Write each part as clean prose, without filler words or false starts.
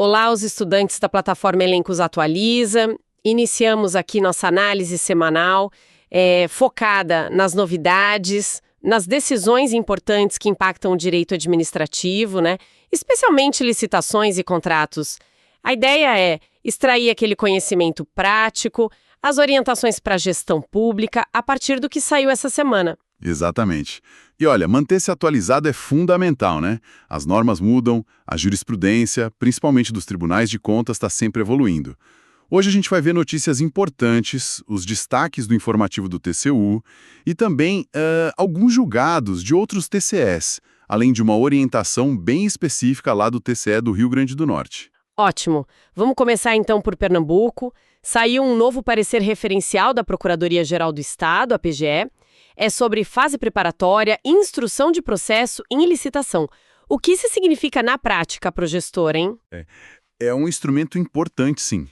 Olá, os estudantes da plataforma Elencos Atualiza. Iniciamos aqui nossa análise semanal, focada nas novidades, nas decisões importantes que impactam o direito administrativo, né? Especialmente licitações e contratos. A ideia é extrair aquele conhecimento prático, as orientações para a gestão pública a partir do que saiu essa semana. Exatamente. E olha, manter-se atualizado é fundamental, né? As normas mudam, a jurisprudência, principalmente dos tribunais de contas, está sempre evoluindo. Hoje a gente vai ver notícias importantes, os destaques do informativo do TCU e também alguns julgados de outros TCEs, além de uma orientação bem específica lá do TCE do Rio Grande do Norte. Ótimo. Vamos começar então por Pernambuco. Saiu um novo parecer referencial da Procuradoria-Geral do Estado, a PGE. É sobre fase preparatória e instrução de processo em licitação. O que isso significa na prática para o gestor, hein? É um instrumento importante, sim.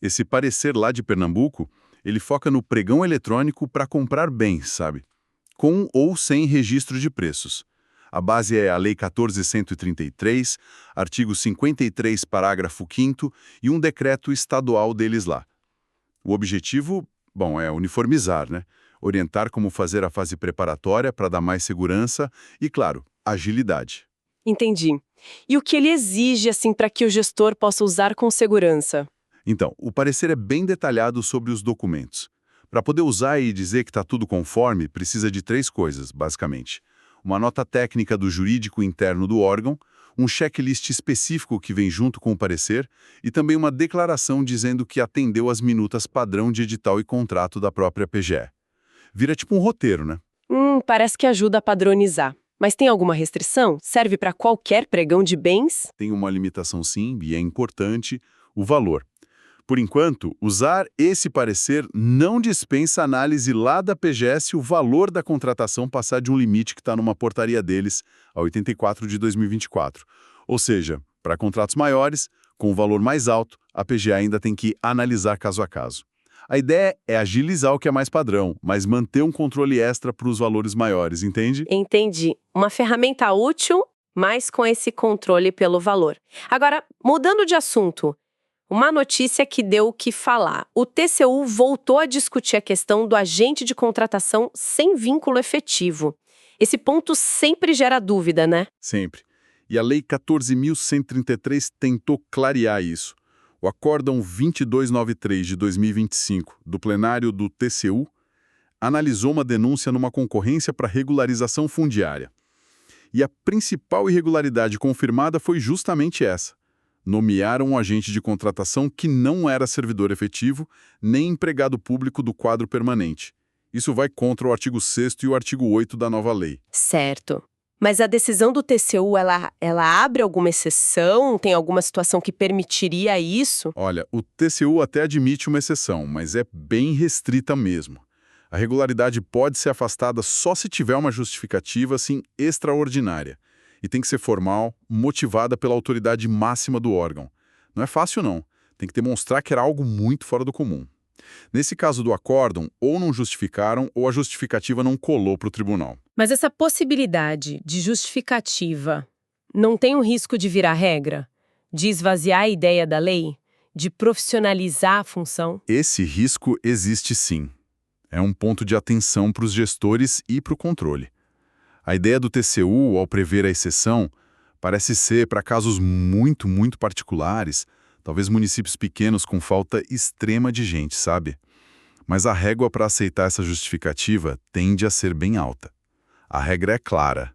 Esse parecer lá de Pernambuco, ele foca no pregão eletrônico para comprar bens, sabe? Com ou sem registro de preços. A base é a Lei 14.133, artigo 53, parágrafo 5º, e um decreto estadual deles lá. O objetivo, é uniformizar, né? Orientar como fazer a fase preparatória para dar mais segurança e, claro, agilidade. Entendi. E o que ele exige, assim, para que o gestor possa usar com segurança? Então, o parecer é bem detalhado sobre os documentos. Para poder usar e dizer que está tudo conforme, precisa de 3 coisas, basicamente. Uma nota técnica do jurídico interno do órgão, um checklist específico que vem junto com o parecer e também uma declaração dizendo que atendeu às minutas padrão de edital e contrato da própria PGE. Vira tipo um roteiro, né? Parece que ajuda a padronizar. Mas tem alguma restrição? Serve para qualquer pregão de bens? Tem uma limitação sim, e é importante, o valor. Por enquanto, usar esse parecer não dispensa análise lá da PGE se o valor da contratação passar de um limite que está numa portaria deles, a 84 de 2024. Ou seja, para contratos maiores, com o valor mais alto, a PGE ainda tem que analisar caso a caso. A ideia é agilizar o que é mais padrão, mas manter um controle extra para os valores maiores, entende? Entendi. Uma ferramenta útil, mas com esse controle pelo valor. Agora, mudando de assunto, uma notícia que deu o que falar. O TCU voltou a discutir a questão do agente de contratação sem vínculo efetivo. Esse ponto sempre gera dúvida, né? Sempre. E a Lei 14.133 tentou clarear isso. O Acórdão 2293 de 2025, do plenário do TCU, analisou uma denúncia numa concorrência para regularização fundiária. E a principal irregularidade confirmada foi justamente essa. Nomearam um agente de contratação que não era servidor efetivo, nem empregado público do quadro permanente. Isso vai contra o artigo 6º e o artigo 8º da nova lei. Certo. Mas a decisão do TCU, ela abre alguma exceção? Tem alguma situação que permitiria isso? Olha, o TCU até admite uma exceção, mas é bem restrita mesmo. A regularidade pode ser afastada só se tiver uma justificativa, assim, extraordinária. E tem que ser formal, motivada pela autoridade máxima do órgão. Não é fácil, não. Tem que demonstrar que era algo muito fora do comum. Nesse caso do acórdão, ou não justificaram, ou a justificativa não colou para o tribunal. Mas essa possibilidade de justificativa não tem um risco de virar regra? De esvaziar a ideia da lei? De profissionalizar a função? Esse risco existe sim. É um ponto de atenção para os gestores e para o controle. A ideia do TCU, ao prever a exceção, parece ser para casos muito, muito particulares, talvez municípios pequenos com falta extrema de gente, sabe? Mas a régua para aceitar essa justificativa tende a ser bem alta. A regra é clara.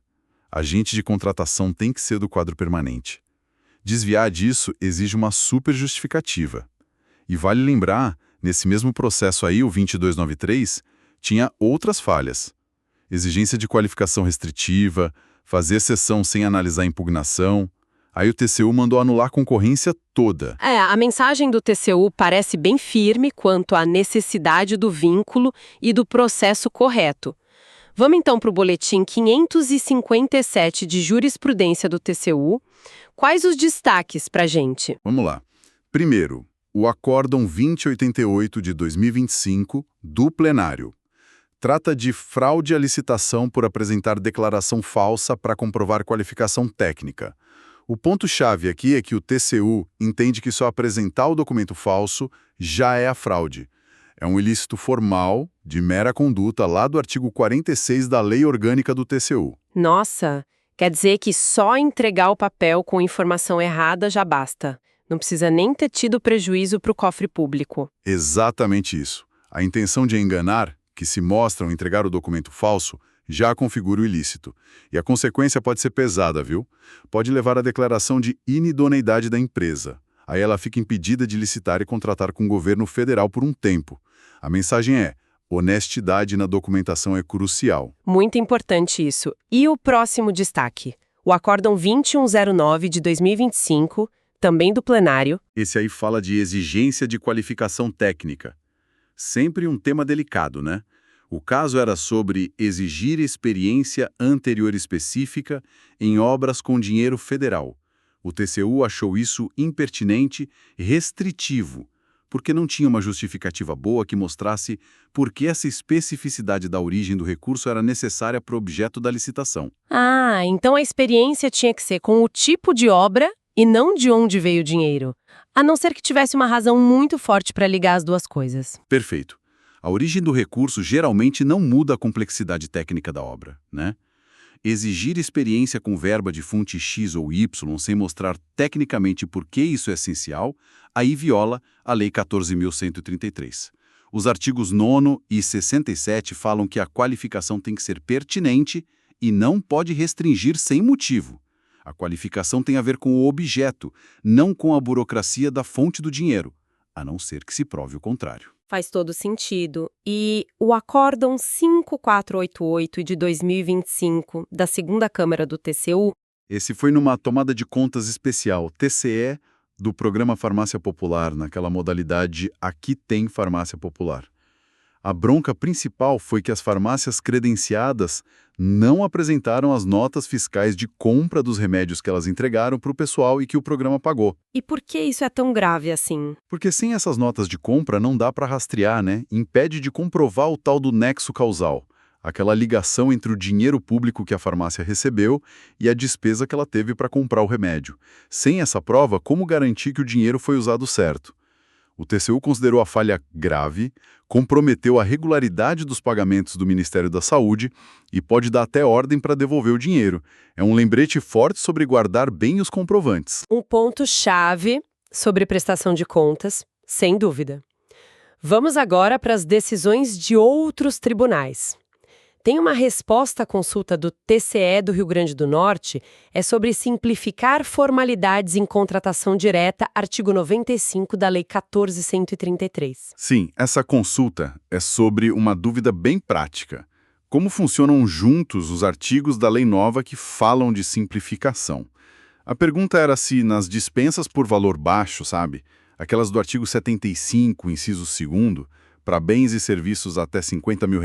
Agente de contratação tem que ser do quadro permanente. Desviar disso exige uma super justificativa. E vale lembrar, nesse mesmo processo aí, o 2293, tinha outras falhas. Exigência de qualificação restritiva, fazer exceção sem analisar a impugnação. Aí o TCU mandou anular a concorrência toda. A mensagem do TCU parece bem firme quanto à necessidade do vínculo e do processo correto. Vamos então para o boletim 557 de jurisprudência do TCU. Quais os destaques para a gente? Vamos lá. Primeiro, o Acórdão 2088 de 2025 do plenário. Trata de fraude à licitação por apresentar declaração falsa para comprovar qualificação técnica. O ponto-chave aqui é que o TCU entende que só apresentar o documento falso já é a fraude. É um ilícito formal, de mera conduta, lá do artigo 46 da Lei Orgânica do TCU. Nossa, quer dizer que só entregar o papel com informação errada já basta. Não precisa nem ter tido prejuízo para o cofre público. Exatamente isso. A intenção de enganar, que se mostra ao entregar o documento falso, já configura o ilícito. E a consequência pode ser pesada, viu? Pode levar à declaração de inidoneidade da empresa. Aí ela fica impedida de licitar e contratar com o governo federal por um tempo. A mensagem é: honestidade na documentação é crucial. Muito importante isso. E o próximo destaque? O Acórdão 2109 de 2025, também do plenário. Esse aí fala de exigência de qualificação técnica. Sempre um tema delicado, né? O caso era sobre exigir experiência anterior específica em obras com dinheiro federal. O TCU achou isso impertinente e restritivo, porque não tinha uma justificativa boa que mostrasse por que essa especificidade da origem do recurso era necessária para o objeto da licitação. Ah, então a experiência tinha que ser com o tipo de obra e não de onde veio o dinheiro. A não ser que tivesse uma razão muito forte para ligar as duas coisas. Perfeito. A origem do recurso geralmente não muda a complexidade técnica da obra, né? Exigir experiência com verba de fonte X ou Y sem mostrar tecnicamente por que isso é essencial, aí viola a Lei 14.133. Os artigos 9º e 67 falam que a qualificação tem que ser pertinente e não pode restringir sem motivo. A qualificação tem a ver com o objeto, não com a burocracia da fonte do dinheiro, a não ser que se prove o contrário. Faz todo sentido. E o Acórdão 5488 de 2025, da segunda Câmara do TCU, Esse foi numa tomada de contas especial, TCE, do Programa Farmácia Popular, naquela modalidade Aqui Tem Farmácia Popular. A bronca principal foi que as farmácias credenciadas não apresentaram as notas fiscais de compra dos remédios que elas entregaram para o pessoal e que o programa pagou. E por que isso é tão grave assim? Porque sem essas notas de compra não dá para rastrear, né? Impede de comprovar o tal do nexo causal, aquela ligação entre o dinheiro público que a farmácia recebeu e a despesa que ela teve para comprar o remédio. Sem essa prova, como garantir que o dinheiro foi usado certo? O TCU considerou a falha grave, comprometeu a regularidade dos pagamentos do Ministério da Saúde e pode dar até ordem para devolver o dinheiro. É um lembrete forte sobre guardar bem os comprovantes. Um ponto-chave sobre prestação de contas, sem dúvida. Vamos agora para as decisões de outros tribunais. Tem uma resposta à consulta do TCE do Rio Grande do Norte, é sobre simplificar formalidades em contratação direta, artigo 95 da Lei 14.133. Sim, essa consulta é sobre uma dúvida bem prática. Como funcionam juntos os artigos da lei nova que falam de simplificação? A pergunta era se nas dispensas por valor baixo, sabe? Aquelas do artigo 75, inciso 2º, para bens e serviços até R$50 mil,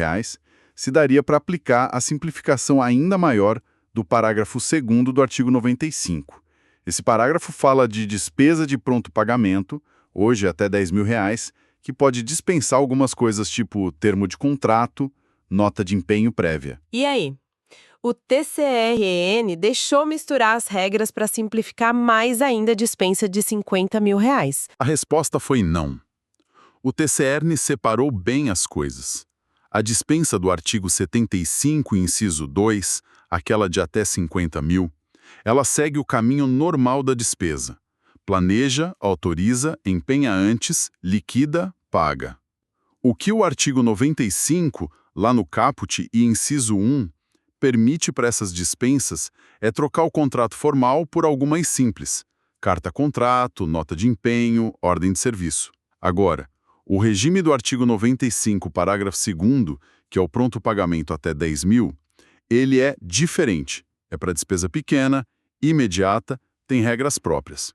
se daria para aplicar a simplificação ainda maior do parágrafo 2º do artigo 95. Esse parágrafo fala de despesa de pronto pagamento, hoje até R$10 mil, que pode dispensar algumas coisas tipo termo de contrato, nota de empenho prévia. E aí? O TCRN deixou misturar as regras para simplificar mais ainda a dispensa de R$50 mil. A resposta foi não. O TCRN separou bem as coisas. A dispensa do artigo 75, inciso 2, aquela de até 50 mil, ela segue o caminho normal da despesa. Planeja, autoriza, empenha antes, liquida, paga. O que o artigo 95, lá no caput e inciso 1, permite para essas dispensas é trocar o contrato formal por algo mais simples. Carta-contrato, nota de empenho, ordem de serviço. Agora, o regime do artigo 95, parágrafo 2º, que é o pronto pagamento até 10 mil, ele é diferente. É para despesa pequena, imediata, tem regras próprias.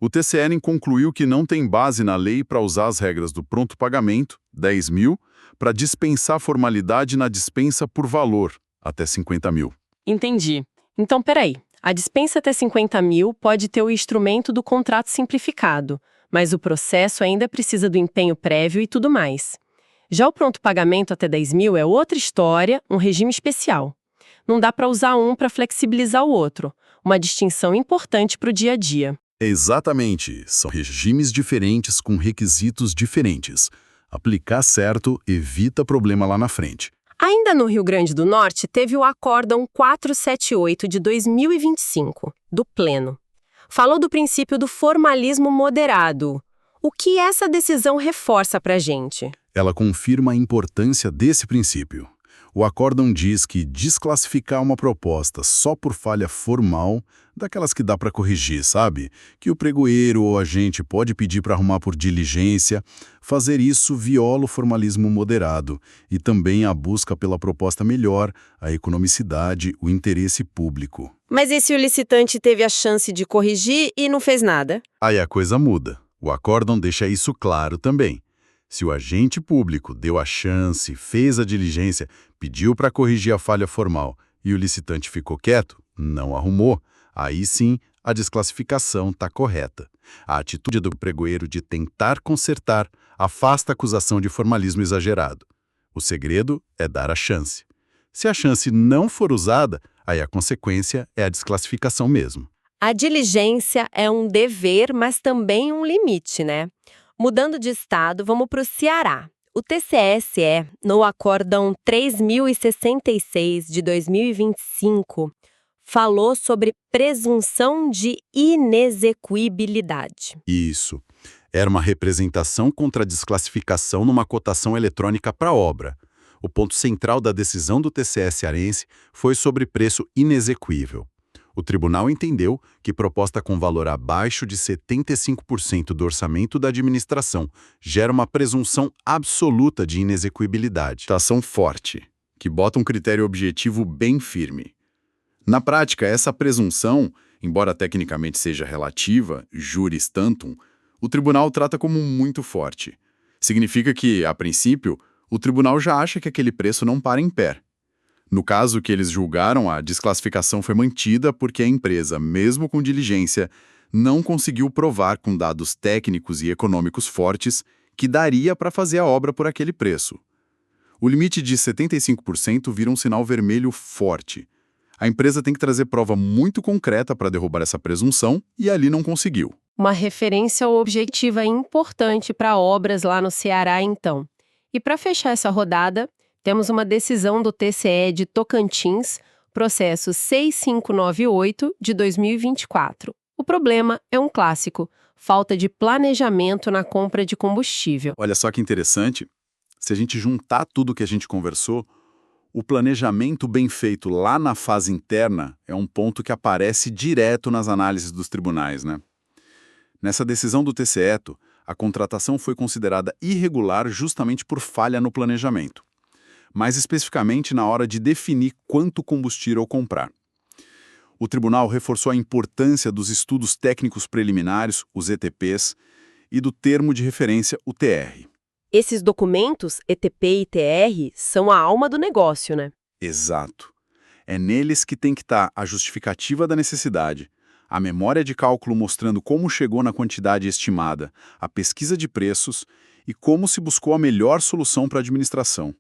O TCN concluiu que não tem base na lei para usar as regras do pronto pagamento, 10 mil, para dispensar formalidade na dispensa por valor, até 50 mil. Entendi. Então, peraí. A dispensa até 50 mil pode ter o instrumento do contrato simplificado, mas o processo ainda precisa do empenho prévio e tudo mais. Já o pronto pagamento até 10 mil é outra história, um regime especial. Não dá para usar um para flexibilizar o outro. Uma distinção importante para o dia a dia. Exatamente, são regimes diferentes com requisitos diferentes. Aplicar certo evita problema lá na frente. Ainda no Rio Grande do Norte, teve o Acórdão 478 de 2025, do Pleno. Falou do princípio do formalismo moderado. O que essa decisão reforça para a gente? Ela confirma a importância desse princípio. O acórdão diz que desclassificar uma proposta só por falha formal, daquelas que dá para corrigir, sabe? Que o pregoeiro ou agente pode pedir para arrumar por diligência, fazer isso viola o formalismo moderado e também a busca pela proposta melhor, a economicidade, o interesse público. Mas e se o licitante teve a chance de corrigir e não fez nada? Aí a coisa muda. O acórdão deixa isso claro também. Se o agente público deu a chance, fez a diligência, pediu para corrigir a falha formal e o licitante ficou quieto, não arrumou, aí sim a desclassificação está correta. A atitude do pregoeiro de tentar consertar afasta a acusação de formalismo exagerado. O segredo é dar a chance. Se a chance não for usada, aí a consequência é a desclassificação mesmo. A diligência é um dever, mas também um limite, né? Mudando de estado, vamos para o Ceará. O TCE, no Acórdão 3066 de 2025, falou sobre presunção de inexequibilidade. Isso. Era uma representação contra a desclassificação numa cotação eletrônica para obra. O ponto central da decisão do TCE cearense foi sobre preço inexequível. O tribunal entendeu que proposta com valor abaixo de 75% do orçamento da administração gera uma presunção absoluta de inexequibilidade. Ação forte, que bota um critério objetivo bem firme. Na prática, essa presunção, embora tecnicamente seja relativa, juris tantum, o tribunal trata como muito forte. Significa que, a princípio, o tribunal já acha que aquele preço não para em pé. No caso que eles julgaram, a desclassificação foi mantida porque a empresa, mesmo com diligência, não conseguiu provar com dados técnicos e econômicos fortes que daria para fazer a obra por aquele preço. O limite de 75% vira um sinal vermelho forte. A empresa tem que trazer prova muito concreta para derrubar essa presunção e ali não conseguiu. Uma referência objetiva importante para obras lá no Ceará, então. E para fechar essa rodada, temos uma decisão do TCE de Tocantins, processo 6598 de 2024. O problema é um clássico, falta de planejamento na compra de combustível. Olha só que interessante, se a gente juntar tudo que a gente conversou, o planejamento bem feito lá na fase interna é um ponto que aparece direto nas análises dos tribunais, né? Nessa decisão do TCE, a contratação foi considerada irregular justamente por falha no planejamento. Mais especificamente na hora de definir quanto combustível comprar. O tribunal reforçou a importância dos estudos técnicos preliminares, os ETPs, e do termo de referência, o TR. Esses documentos, ETP e TR, são a alma do negócio, né? Exato. É neles que tem que estar a justificativa da necessidade, a memória de cálculo mostrando como chegou na quantidade estimada, a pesquisa de preços e como se buscou a melhor solução para a administração.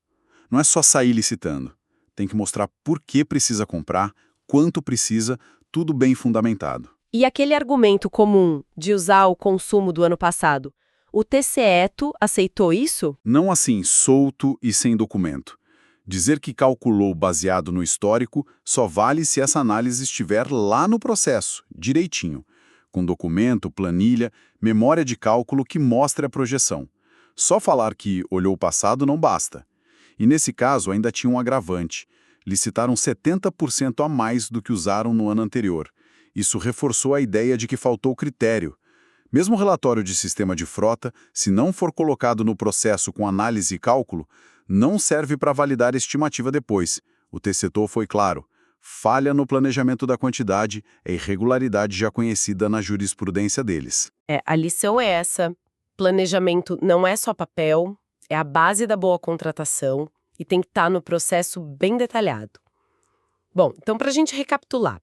Não é só sair licitando. Tem que mostrar por que precisa comprar, quanto precisa, tudo bem fundamentado. E aquele argumento comum de usar o consumo do ano passado, o TCE aceitou isso? Não assim, solto e sem documento. Dizer que calculou baseado no histórico só vale se essa análise estiver lá no processo, direitinho, com documento, planilha, memória de cálculo que mostre a projeção. Só falar que olhou o passado não basta. E nesse caso ainda tinha um agravante. Licitaram 70% a mais do que usaram no ano anterior. Isso reforçou a ideia de que faltou critério. Mesmo o relatório de sistema de frota, se não for colocado no processo com análise e cálculo, não serve para validar a estimativa depois. O TCE foi claro. Falha no planejamento da quantidade é irregularidade já conhecida na jurisprudência deles. A lição é essa. Planejamento não é só papel, é a base da boa contratação e tem que estar no processo bem detalhado. Bom, então para a gente recapitular.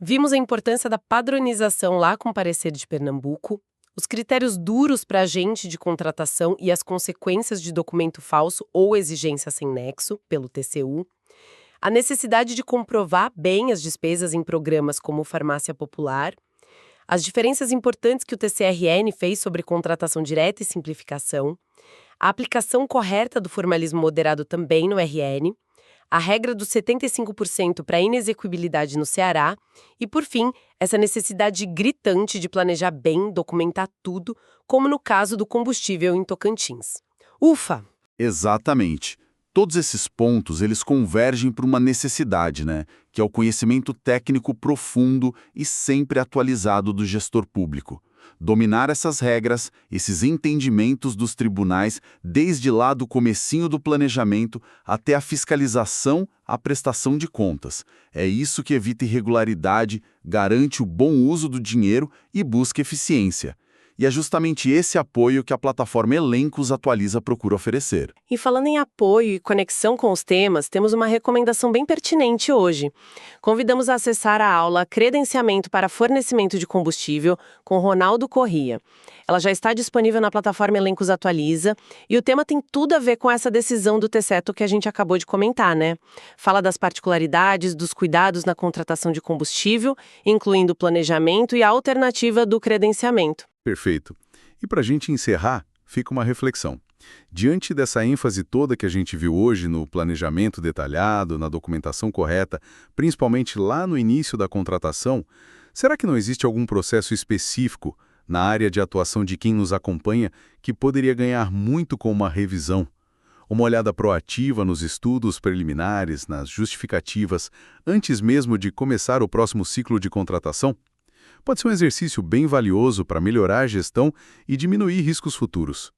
Vimos a importância da padronização lá com o parecer de Pernambuco, os critérios duros para agente de contratação e as consequências de documento falso ou exigência sem nexo, pelo TCU, a necessidade de comprovar bem as despesas em programas como Farmácia Popular, as diferenças importantes que o TCRN fez sobre contratação direta e simplificação, a aplicação correta do formalismo moderado também no RN, a regra dos 75% para inexequibilidade no Ceará e, por fim, essa necessidade gritante de planejar bem, documentar tudo, como no caso do combustível em Tocantins. Ufa! Exatamente. Todos esses pontos, eles convergem para uma necessidade, né? Que é o conhecimento técnico profundo e sempre atualizado do gestor público. Dominar essas regras, esses entendimentos dos tribunais, desde lá do comecinho do planejamento até a fiscalização, a prestação de contas. É isso que evita irregularidade, garante o bom uso do dinheiro e busca eficiência. E é justamente esse apoio que a plataforma Elencos Atualiza procura oferecer. E falando em apoio e conexão com os temas, temos uma recomendação bem pertinente hoje. Convidamos a acessar a aula Credenciamento para Fornecimento de Combustível com Ronaldo Corrêa. Ela já está disponível na plataforma Elencos Atualiza e o tema tem tudo a ver com essa decisão do TCETO que a gente acabou de comentar, né? Fala das particularidades, dos cuidados na contratação de combustível, incluindo o planejamento e a alternativa do credenciamento. Perfeito. E para a gente encerrar, fica uma reflexão. Diante dessa ênfase toda que a gente viu hoje no planejamento detalhado, na documentação correta, principalmente lá no início da contratação, será que não existe algum processo específico na área de atuação de quem nos acompanha que poderia ganhar muito com uma revisão? Uma olhada proativa nos estudos preliminares, nas justificativas, antes mesmo de começar o próximo ciclo de contratação? Pode ser um exercício bem valioso para melhorar a gestão e diminuir riscos futuros.